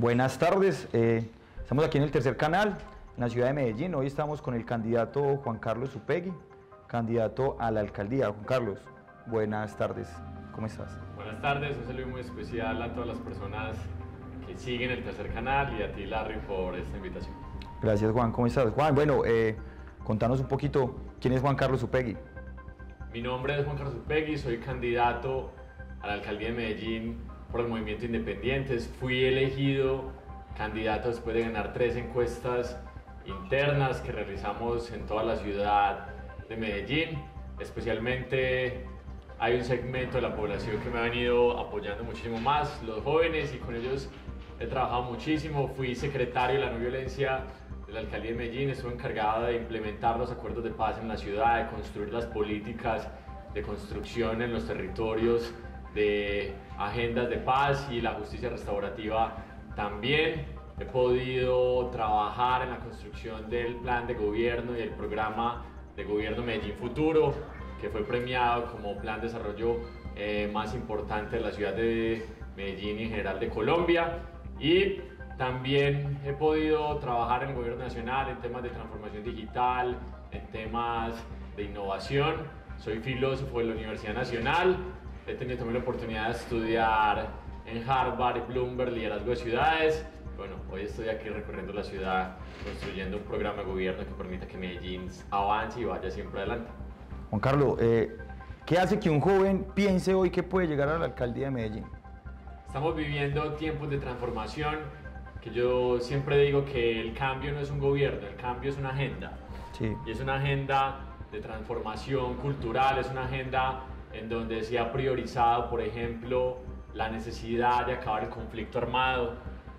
Buenas tardes, estamos aquí en el Tercer Canal, en la ciudad de Medellín. Hoy estamos con el candidato Juan Carlos Upegui, candidato a la alcaldía. Juan Carlos, buenas tardes, ¿cómo estás? Buenas tardes, un saludo muy especial a todas las personas que siguen el Tercer Canal y a ti, Larry, por esta invitación. Gracias, Juan, ¿cómo estás? Juan, bueno, contanos un poquito, ¿quién es Juan Carlos Upegui? Mi nombre es Juan Carlos Upegui, soy candidato a la alcaldía de Medellín por el Movimiento Independientes. Fui elegido candidato después de ganar 3 encuestas internas que realizamos en toda la ciudad de Medellín. Especialmente hay un segmento de la población que me ha venido apoyando muchísimo más, los jóvenes, y con ellos he trabajado muchísimo. Fui secretario de la no violencia de la alcaldía de Medellín, estuve encargado de implementar los acuerdos de paz en la ciudad, de construir las políticas de construcción en los territorios, de agendas de paz y la justicia restaurativa también. He podido trabajar en la construcción del plan de gobierno y el programa de gobierno Medellín Futuro, que fue premiado como plan de desarrollo más importante de la ciudad de Medellín y en general de Colombia. Y también he podido trabajar en el gobierno nacional en temas de transformación digital, en temas de innovación. Soy filósofo de la Universidad Nacional. He tenido también la oportunidad de estudiar en Harvard y Bloomberg liderazgo de ciudades. Bueno, hoy estoy aquí recorriendo la ciudad, construyendo un programa de gobierno que permita que Medellín avance y vaya siempre adelante. Juan Carlos, ¿qué hace que un joven piense hoy que puede llegar a la alcaldía de Medellín? Estamos viviendo tiempos de transformación, que yo siempre digo que el cambio no es un gobierno, el cambio es una agenda. Sí. Y es una agenda de transformación cultural, es una agenda en donde se ha priorizado, por ejemplo, la necesidad de acabar el conflicto armado,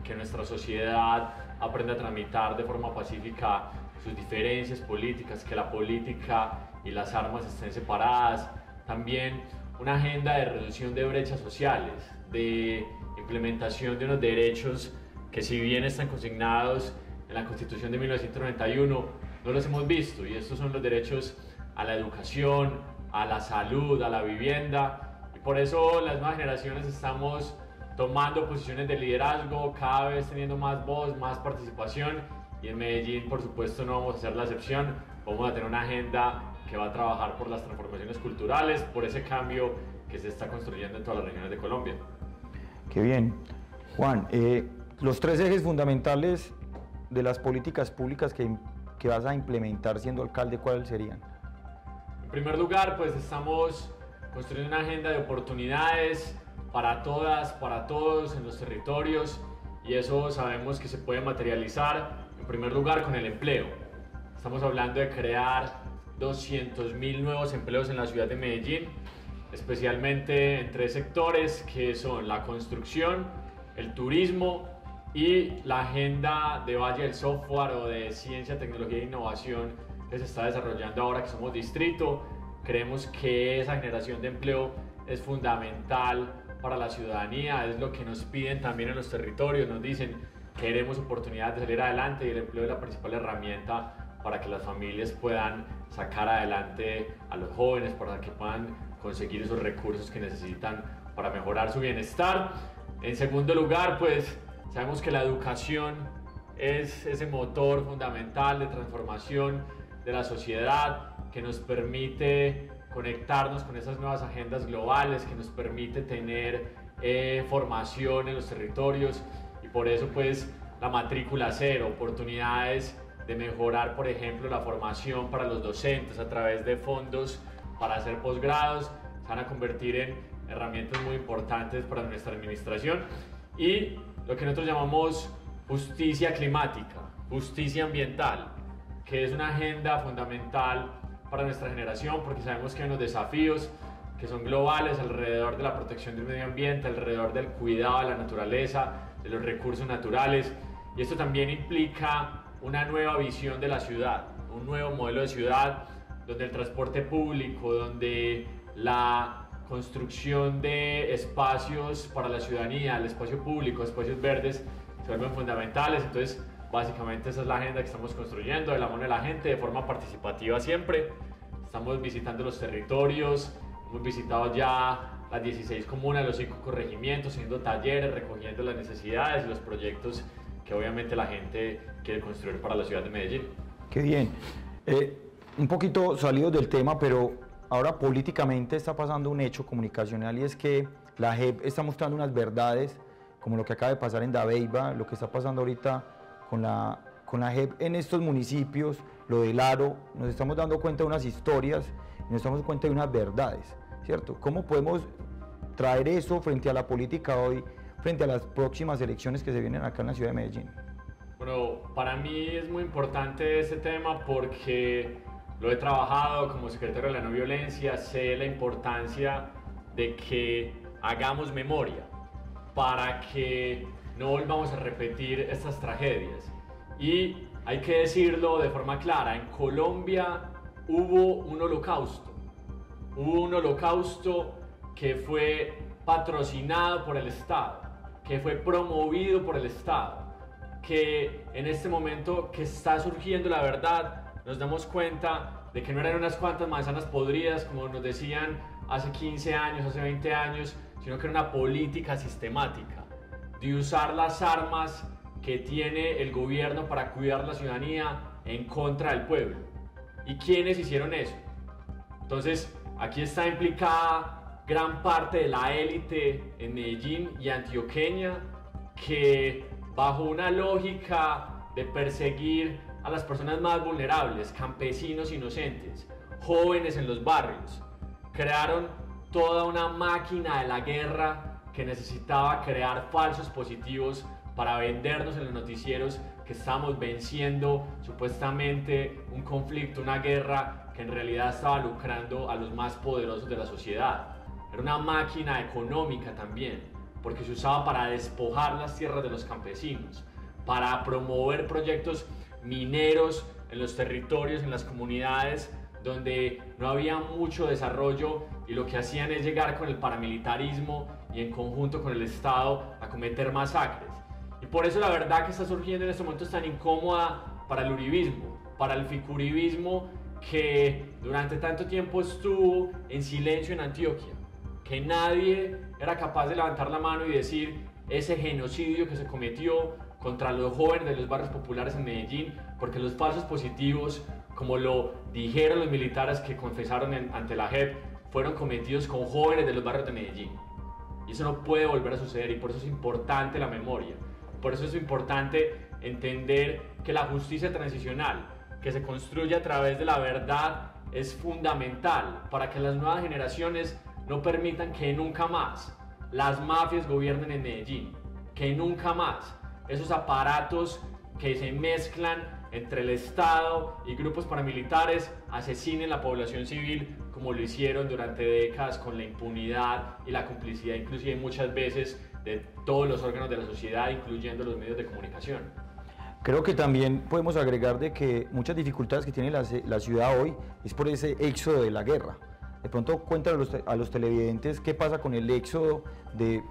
que nuestra sociedad aprenda a tramitar de forma pacífica sus diferencias políticas, que la política y las armas estén separadas. También una agenda de reducción de brechas sociales, de implementación de unos derechos que, si bien están consignados en la Constitución de 1991, no los hemos visto, y estos son los derechos a la educación, a la salud, a la vivienda. Y por eso las nuevas generaciones estamos tomando posiciones de liderazgo, cada vez teniendo más voz, más participación, y en Medellín, por supuesto, no vamos a ser la excepción. Vamos a tener una agenda que va a trabajar por las transformaciones culturales, por ese cambio que se está construyendo en todas las regiones de Colombia. Qué bien. Juan, los 3 ejes fundamentales de las políticas públicas que vas a implementar siendo alcalde, ¿cuáles serían? En primer lugar, pues estamos construyendo una agenda de oportunidades para todas, para todos en los territorios, y eso sabemos que se puede materializar en primer lugar con el empleo. Estamos hablando de crear 200.000 nuevos empleos en la ciudad de Medellín, especialmente en 3 sectores que son la construcción, el turismo y la agenda de Valle del Software o de ciencia, tecnología e innovación que se está desarrollando ahora que somos distrito. Creemos que esa generación de empleo es fundamental para la ciudadanía, es lo que nos piden también en los territorios. Nos dicen: queremos oportunidades de salir adelante, y el empleo es la principal herramienta para que las familias puedan sacar adelante a los jóvenes, para que puedan conseguir esos recursos que necesitan para mejorar su bienestar. En segundo lugar, pues sabemos que la educación es ese motor fundamental de transformación de la sociedad, que nos permite conectarnos con esas nuevas agendas globales, que nos permite tener formación en los territorios, y por eso pues la matrícula cero, oportunidades de mejorar, por ejemplo, la formación para los docentes a través de fondos para hacer posgrados, se van a convertir en herramientas muy importantes para nuestra administración. Y lo que nosotros llamamos justicia climática, justicia ambiental, que es una agenda fundamental para nuestra generación, porque sabemos que hay unos desafíos que son globales alrededor de la protección del medio ambiente, alrededor del cuidado de la naturaleza, de los recursos naturales, y esto también implica una nueva visión de la ciudad, un nuevo modelo de ciudad donde el transporte público, donde la construcción de espacios para la ciudadanía, el espacio público, espacios verdes, se vuelven fundamentales. Entonces, básicamente esa es la agenda que estamos construyendo de la mano de la gente, de forma participativa siempre. Estamos visitando los territorios, hemos visitado ya las 16 comunas, los 5 corregimientos, haciendo talleres, recogiendo las necesidades y los proyectos que obviamente la gente quiere construir para la ciudad de Medellín. Qué bien. Un poquito salido del tema, pero ahora políticamente está pasando un hecho comunicacional y es que la JEP está mostrando unas verdades, como lo que acaba de pasar en Dabeiba, lo que está pasando ahorita con la JEP en estos municipios, lo del Aro. Nos estamos dando cuenta de unas historias y nos estamos dando cuenta de unas verdades, ¿cierto? ¿Cómo podemos traer eso frente a la política hoy, frente a las próximas elecciones que se vienen acá en la ciudad de Medellín? Bueno, para mí es muy importante este tema porque lo he trabajado como secretario de la no violencia, sé la importancia de que hagamos memoria para que no volvamos a repetir estas tragedias. Y hay que decirlo de forma clara, en Colombia hubo un holocausto que fue patrocinado por el Estado, que fue promovido por el Estado, que en este momento que está surgiendo la verdad, nos damos cuenta de que no eran unas cuantas manzanas podridas, como nos decían hace 15 años, hace 20 años, sino que era una política sistemática de usar las armas que tiene el gobierno para cuidar la ciudadanía en contra del pueblo. ¿Y quiénes hicieron eso? Entonces, aquí está implicada gran parte de la élite en Medellín y antioqueña que bajo una lógica de perseguir a las personas más vulnerables, campesinos inocentes, jóvenes en los barrios, crearon toda una máquina de la guerra que necesitaba crear falsos positivos para vendernos en los noticieros que estamos venciendo supuestamente un conflicto, una guerra que en realidad estaba lucrando a los más poderosos de la sociedad. Era una máquina económica también, porque se usaba para despojar las tierras de los campesinos, para promover proyectos mineros en los territorios, en las comunidades donde no había mucho desarrollo, y lo que hacían es llegar con el paramilitarismo y en conjunto con el Estado a cometer masacres. Y por eso la verdad que está surgiendo en este momento es tan incómoda para el uribismo, para el ficuribismo que durante tanto tiempo estuvo en silencio en Antioquia, que nadie era capaz de levantar la mano y decir ese genocidio que se cometió contra los jóvenes de los barrios populares en Medellín, porque los falsos positivos, como lo dijeron los militares que confesaron ante la JEP, fueron cometidos con jóvenes de los barrios de Medellín. Y eso no puede volver a suceder, y por eso es importante la memoria. Por eso es importante entender que la justicia transicional que se construye a través de la verdad es fundamental para que las nuevas generaciones no permitan que nunca más las mafias gobiernen en Medellín, que nunca más esos aparatos que se mezclan entre el Estado y grupos paramilitares asesinen la población civil como lo hicieron durante décadas con la impunidad y la complicidad inclusive muchas veces de todos los órganos de la sociedad, incluyendo los medios de comunicación. Creo que también podemos agregar de que muchas dificultades que tiene la ciudad hoy es por ese éxodo de la guerra. De pronto cuéntanos a los televidentes qué pasa con el éxodo de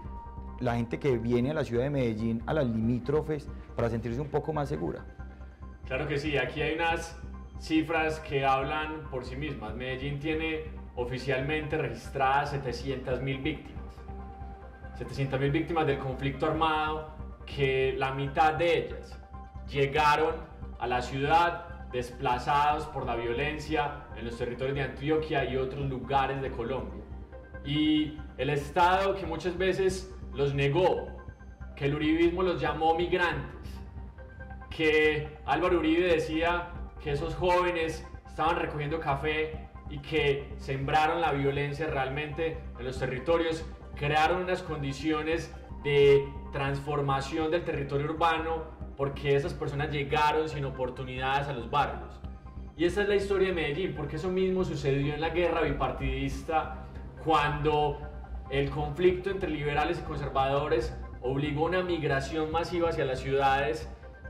la gente que viene a la ciudad de Medellín, a las limítrofes, para sentirse un poco más segura. Claro que sí, aquí hay unas cifras que hablan por sí mismas. Medellín tiene oficialmente registradas 700.000 víctimas. 700.000 víctimas del conflicto armado, que la mitad de ellas llegaron a la ciudad desplazados por la violencia en los territorios de Antioquia y otros lugares de Colombia. Y el Estado, que muchas veces los negó, que el uribismo los llamó migrantes, que Álvaro Uribe decía que esos jóvenes estaban recogiendo café y que sembraron la violencia realmente en los territorios, crearon unas condiciones de transformación del territorio urbano porque esas personas llegaron sin oportunidades a los barrios. Y esa es la historia de Medellín, porque eso mismo sucedió en la guerra bipartidista, cuando el conflicto entre liberales y conservadores obligó a una migración masiva hacia las ciudades,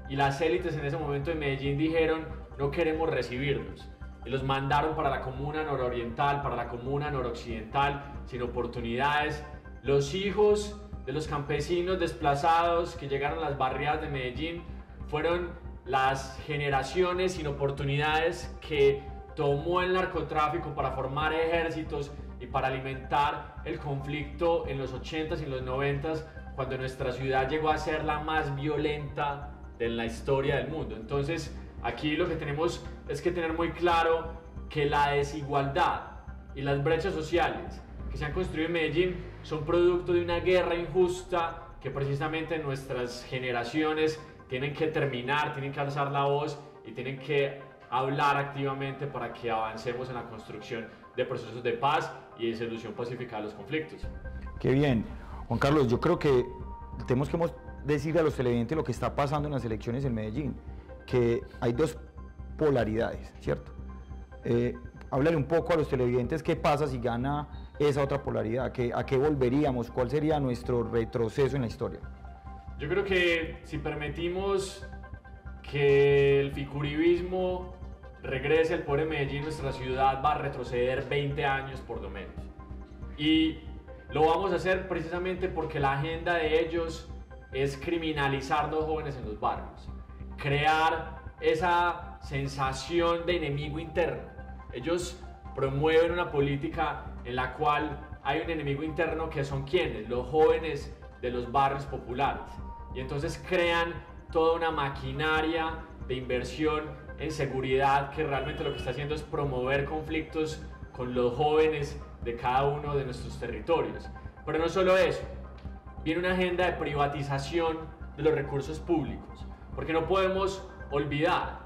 y las élites en ese momento de Medellín dijeron: no queremos recibirlos, y los mandaron para la comuna nororiental, para la comuna noroccidental, sin oportunidades. Los hijos de los campesinos desplazados que llegaron a las barriadas de Medellín fueron las generaciones sin oportunidades que tomó el narcotráfico para formar ejércitos y para alimentar el conflicto en los 80s y en los 90s, cuando nuestra ciudad llegó a ser la más violenta de la historia del mundo. Entonces, aquí lo que tenemos es que tener muy claro que la desigualdad y las brechas sociales que se han construido en Medellín son producto de una guerra injusta que precisamente nuestras generaciones tienen que terminar, tienen que alzar la voz y tienen que hablar activamente para que avancemos en la construcción de procesos de paz y de solución pacífica de los conflictos. Qué bien. Juan Carlos, yo creo que tenemos que decirle a los televidentes lo que está pasando en las elecciones en Medellín, que hay dos polaridades, ¿cierto? Háblale un poco a los televidentes qué pasa si gana esa otra polaridad, a qué volveríamos, cuál sería nuestro retroceso en la historia. Yo creo que si permitimos que el ficuribismo regrese al poder de Medellín, nuestra ciudad va a retroceder 20 años por lo menos. Y lo vamos a hacer precisamente porque la agenda de ellos es criminalizar a los jóvenes en los barrios, crear esa sensación de enemigo interno. Ellos promueven una política en la cual hay un enemigo interno que son quienes, los jóvenes de los barrios populares. Y entonces crean toda una maquinaria de inversión en seguridad que realmente lo que está haciendo es promover conflictos con los jóvenes de cada uno de nuestros territorios. Pero no solo eso, viene una agenda de privatización de los recursos públicos, porque no podemos olvidar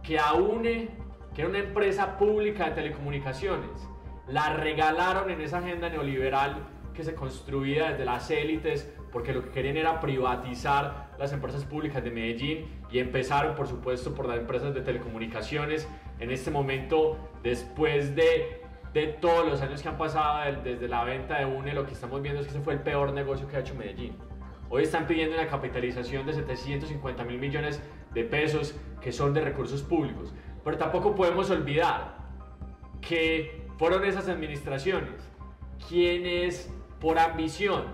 que a UNE, que era una empresa pública de telecomunicaciones, la regalaron en esa agenda neoliberal que se construía desde las élites, porque lo que querían era privatizar las empresas públicas de Medellín, y empezaron por supuesto por las empresas de telecomunicaciones. En este momento, después de todos los años que han pasado desde la venta de UNE, lo que estamos viendo es que ese fue el peor negocio que ha hecho Medellín. Hoy están pidiendo una capitalización de 750.000 millones de pesos que son de recursos públicos. Pero tampoco podemos olvidar que fueron esas administraciones quienes, por ambición,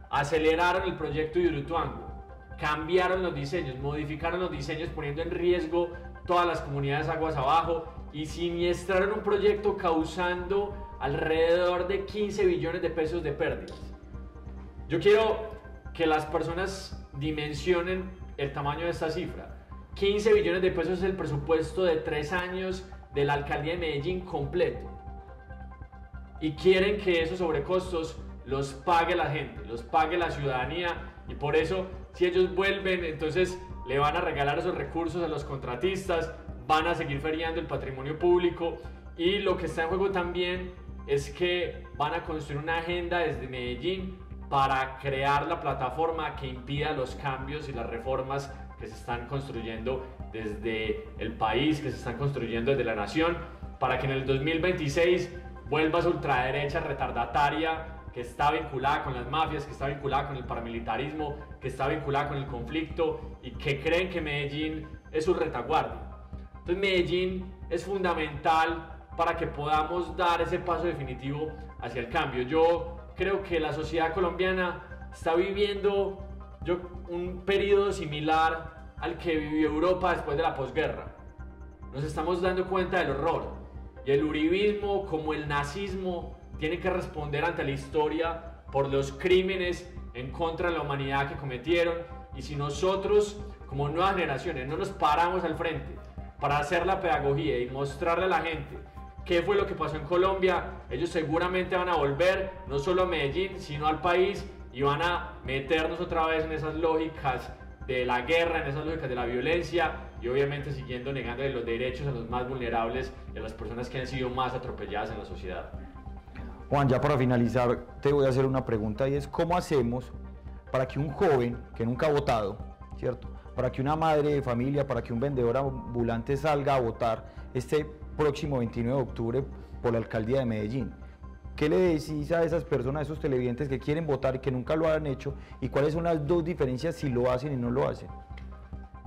aceleraron el proyecto de Hidroituango, cambiaron los diseños, modificaron los diseños poniendo en riesgo todas las comunidades aguas abajo y siniestraron un proyecto causando alrededor de 15 billones de pesos de pérdidas. Yo quiero que las personas dimensionen el tamaño de esta cifra. 15 billones de pesos es el presupuesto de 3 años de la alcaldía de Medellín completo. Y quieren que esos sobrecostos los pague la gente, los pague la ciudadanía, y por eso si ellos vuelven, entonces le van a regalar esos recursos a los contratistas, van a seguir feriando el patrimonio público, y lo que está en juego también es que van a construir una agenda desde Medellín para crear la plataforma que impida los cambios y las reformas que se están construyendo desde el país, que se están construyendo desde la nación, para que en el 2026 vuelva esa ultraderecha retardataria que está vinculada con las mafias, que está vinculada con el paramilitarismo, que está vinculada con el conflicto y que creen que Medellín es su retaguardia. Entonces Medellín es fundamental para que podamos dar ese paso definitivo hacia el cambio. Yo creo que la sociedad colombiana está viviendo un periodo similar al que vivió Europa después de la posguerra. Nos estamos dando cuenta del horror, y el uribismo, como el nazismo, tiene que responder ante la historia por los crímenes en contra de la humanidad que cometieron. Y si nosotros, como nuevas generaciones, no nos paramos al frente para hacer la pedagogía y mostrarle a la gente qué fue lo que pasó en Colombia, ellos seguramente van a volver no solo a Medellín, sino al país, y van a meternos otra vez en esas lógicas de la guerra, en esas lógicas de la violencia, y obviamente siguiendo negando los derechos a los más vulnerables y a las personas que han sido más atropelladas en la sociedad. Juan, ya para finalizar te voy a hacer una pregunta, y es: ¿cómo hacemos para que un joven que nunca ha votado, ¿cierto?, para que una madre de familia, para que un vendedor ambulante salga a votar este próximo 29 de octubre por la alcaldía de Medellín? ¿Qué le decís a esas personas, a esos televidentes que quieren votar y que nunca lo han hecho? ¿Y cuáles son las dos diferencias si lo hacen y no lo hacen?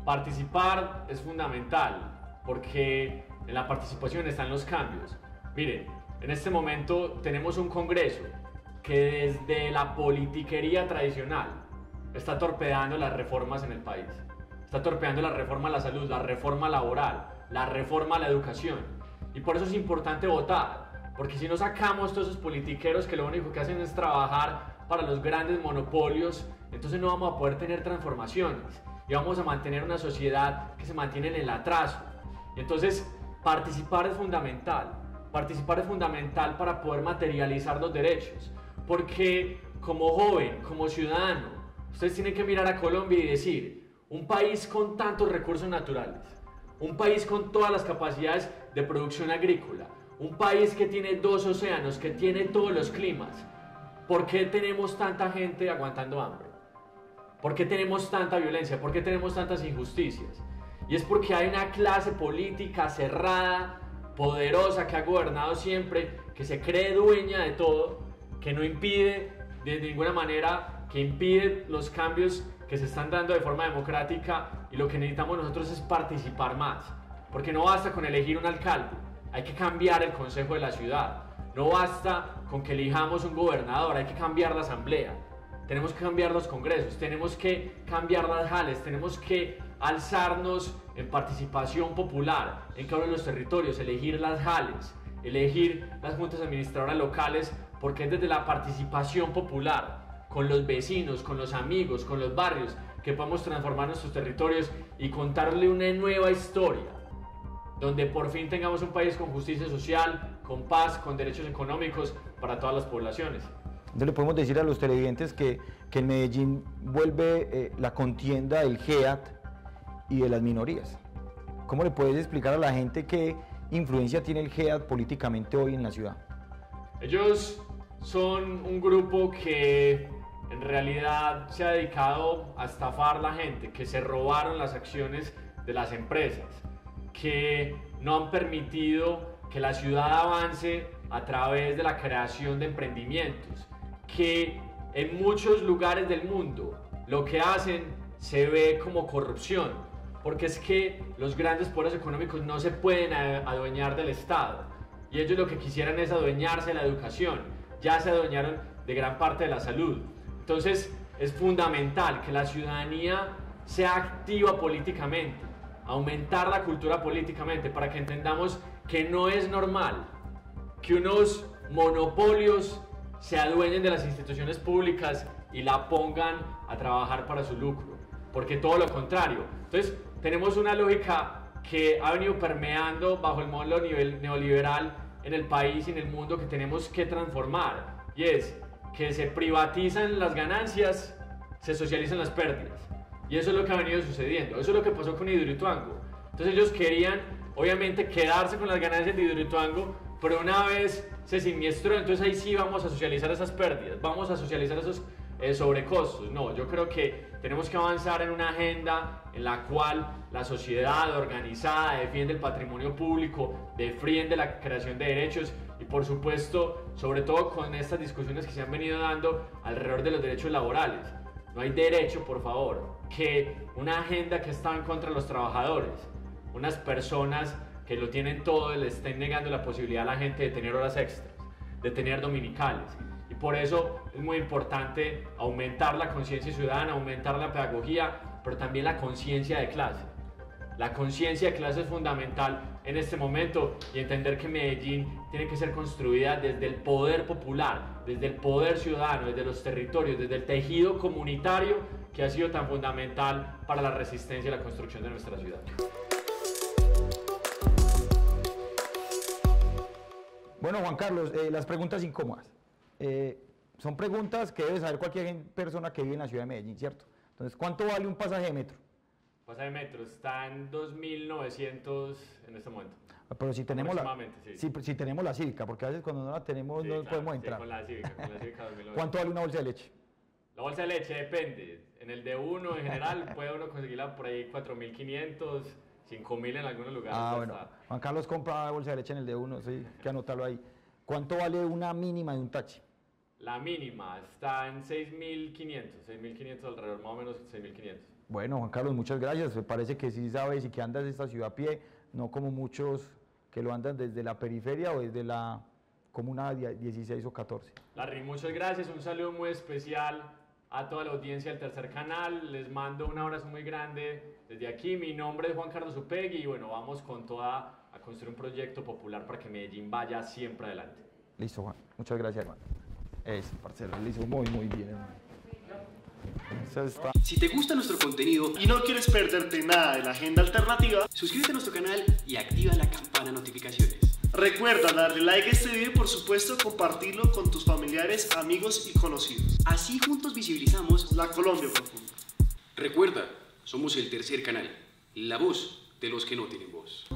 Participar es fundamental, porque en la participación están los cambios. Miren, en este momento tenemos un Congreso que desde la politiquería tradicional está torpedeando las reformas en el país. Está torpedeando la reforma a la salud, la reforma laboral, la reforma a la educación. Y por eso es importante votar, porque si no sacamos todos esos politiqueros que lo único que hacen es trabajar para los grandes monopolios, entonces no vamos a poder tener transformaciones y vamos a mantener una sociedad que se mantiene en el atraso. Y entonces participar es fundamental para poder materializar los derechos, porque como joven, como ciudadano, ustedes tienen que mirar a Colombia y decir, un país con tantos recursos naturales, un país con todas las capacidades de producción agrícola, un país que tiene 2 océanos, que tiene todos los climas, ¿por qué tenemos tanta gente aguantando hambre? ¿Por qué tenemos tanta violencia? ¿Por qué tenemos tantas injusticias? Y es porque hay una clase política cerrada, poderosa, que ha gobernado siempre, que se cree dueña de todo, que no impide de ninguna manera, que impide los cambios que se están dando de forma democrática, y lo que necesitamos nosotros es participar más, porque no basta con elegir un alcalde, hay que cambiar el consejo de la ciudad, no basta con que elijamos un gobernador, hay que cambiar la asamblea, tenemos que cambiar los congresos, tenemos que cambiar las jales, tenemos que alzarnos en participación popular en cada uno de los territorios, elegir las jales, elegir las juntas administradoras locales, porque es desde la participación popular, con los vecinos, con los amigos, con los barrios, que podemos transformar nuestros territorios y contarle una nueva historia, donde por fin tengamos un país con justicia social, con paz, con derechos económicos para todas las poblaciones. Entonces le podemos decir a los televidentes que en Medellín vuelve la contienda del GEAT y de las minorías. ¿Cómo le puedes explicar a la gente qué influencia tiene el GEAT políticamente hoy en la ciudad? Ellos son un grupo que en realidad se ha dedicado a estafar a la gente, que se robaron las acciones de las empresas, que no han permitido que la ciudad avance a través de la creación de emprendimientos, que en muchos lugares del mundo lo que hacen se ve como corrupción, porque es que los grandes poderes económicos no se pueden adueñar del Estado, y ellos lo que quisieran es adueñarse de la educación, ya se adueñaron de gran parte de la salud. Entonces es fundamental que la ciudadanía sea activa políticamente, aumentar la cultura políticamente, para que entendamos que no es normal que unos monopolios se adueñen de las instituciones públicas y la pongan a trabajar para su lucro, porque todo lo contrario. Entonces tenemos una lógica que ha venido permeando bajo el modelo neoliberal en el país y en el mundo, que tenemos que transformar, y es que se privatizan las ganancias, se socializan las pérdidas, y eso es lo que ha venido sucediendo. Eso es lo que pasó con Hidroituango. Entonces ellos querían obviamente quedarse con las ganancias de Hidroituango, pero una vez se siniestró, entonces ahí sí vamos a socializar esas pérdidas, vamos a socializar esos sobrecostos. No, yo creo que tenemos que avanzar en una agenda en la cual la sociedad organizada defiende el patrimonio público, defiende la creación de derechos, y por supuesto, sobre todo con estas discusiones que se han venido dando alrededor de los derechos laborales. No hay derecho, por favor, que una agenda que está en contra de los trabajadores, unas personas que lo tienen todo, le estén negando la posibilidad a la gente de tener horas extras, de tener dominicales. Y por eso es muy importante aumentar la conciencia ciudadana, aumentar la pedagogía, pero también la conciencia de clase. La conciencia de clase es fundamental en este momento, y entender que Medellín tiene que ser construida desde el poder popular, desde el poder ciudadano, desde los territorios, desde el tejido comunitario que ha sido tan fundamental para la resistencia y la construcción de nuestra ciudad. Bueno, Juan Carlos, las preguntas incómodas. Son preguntas que debe saber cualquier persona que vive en la ciudad de Medellín, ¿cierto? Entonces, ¿cuánto vale un pasaje de metro? Pasaje de metro está en 2.900 en este momento. Pero si tenemos sí. si tenemos la cívica, porque a veces cuando no la tenemos Sí, no claro, podemos entrar. Sí, con la cívica 2.900. ¿Cuánto vale una bolsa de leche? La bolsa de leche depende. En el de uno en general puede uno conseguirla por ahí 4.500, 5.000 en algunos lugares. Ah, bueno. Juan Carlos compra bolsa de leche en el de uno, sí, hay que anotarlo ahí. ¿Cuánto vale una mínima de un taxi? La mínima está en 6.500 alrededor, más o menos 6.500. Bueno, Juan Carlos, muchas gracias. Me parece que sí sabes y que andas de esta ciudad a pie, no como muchos que lo andan desde la periferia o desde la comuna 16 o 14. Larry, muchas gracias. Un saludo muy especial a toda la audiencia del Tercer Canal. Les mando un abrazo muy grande desde aquí. Mi nombre es Juan Carlos Upegui y bueno, vamos con toda a construir un proyecto popular para que Medellín vaya siempre adelante. Listo, Juan. Muchas gracias, hermano. Eso, parcero, lo hizo muy, muy bien, hermano. Si te gusta nuestro contenido y no quieres perderte nada de la agenda alternativa, suscríbete a nuestro canal y activa la campana de notificaciones. recuerda darle like a este video y por supuesto compartirlo con tus familiares, amigos y conocidos. Así juntos visibilizamos La Colombia profunda. Recuerda, somos el tercer canal, la voz de los que no tienen voz.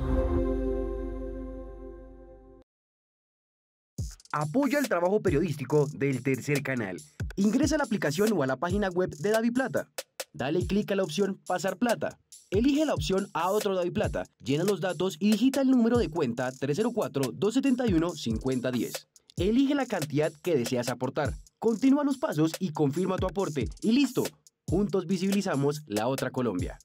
Apoya el trabajo periodístico del tercer canal. Ingresa a la aplicación o a la página web de DaviPlata. Dale clic a la opción Pasar Plata. Elige la opción A otro DaviPlata, llena los datos y digita el número de cuenta 304-271-5010. Elige la cantidad que deseas aportar. Continúa los pasos y confirma tu aporte. Y listo. Juntos visibilizamos la otra Colombia.